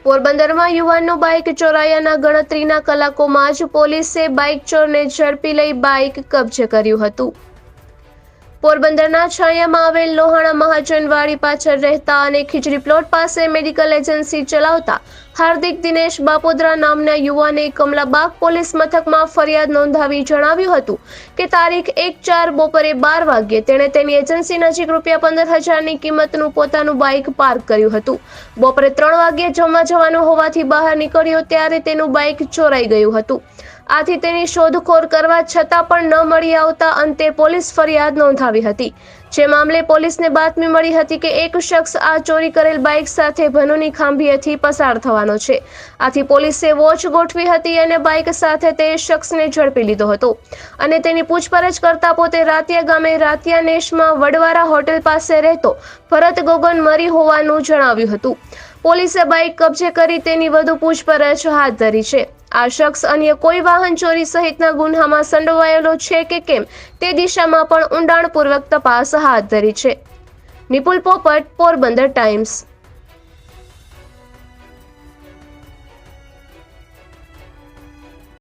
પોરબંદરમાં યુવાનનું બાઇક ચોરાયાના ગણતરીના કલાકોમાં જ પોલીસે બાઇક ચોરને ઝડપી લઈ બાઇક કબજે કર્યું હતું। પોરબંદરના છાયામાં આવેલ લોહાણા મહાજનવાડી પાછળ રહેતા અને ખીજરી પ્લોટ પાસે મેડિકલ એજન્સી ચલાવતા હાર્દિક દિનેશ બાપોદરા નામના યુવાને કમલાબાગ પોલીસ મથકમાં ફરિયાદ નોંધાવી જણાવ્યું હતું કે તારીખ 1/4 બપોરે 12 વાગ્યે તેણે તેની એજન્સી નજીક ₹15,000ની કિંમતનું પોતાનું બાઇક પાર્ક કર્યું હતું। બપોરે 3 વાગ્યે જમવા જવાનું હોવાથી બહાર નીકળ્યો ત્યારે તેનું બાઇક ચોરાઈ ગયું હતું। આથી તેની શોધખોળ કરવા છતાં પણ ન મળી આવતા અંતે પોલીસ ફરિયાદ નોંધાવી હતી। જે મામલે પોલીસને બાતમી મળી હતી કે એક શખ્સ આ ચોરી કરેલ બાઇક સાથે ભનોની ખાંભીએથી પસાર થવાનો છે। આથી પોલીસે વોચ ગોઠવી હતી અને બાઇક સાથે તે શખ્સને ઝડપી લીધો હતો અને તેની પૂછપરછ કરતા પોતે રાતિયા ગામે રાતિયા નેશમાં વડવારા હોટેલ પાસે રહેતો ભરત ગોગન મરી હોવાનું જણાવ્યું હતું। પોલીસે બાઇક કબજે કરી તેની વધુ પૂછપરછ હાથ ધરી છે। આ શખ્સ અન્ય કોઈ વાહન ચોરી સહિતના ગુન્હામાં સંડોવાયેલો છે કે કેમ તે દિશામાં પણ ઊંડાણપૂર્વક તપાસ હાથ ધરી છે। નિપુલ પોપટ, પોરબંદર ટાઈમ્સ।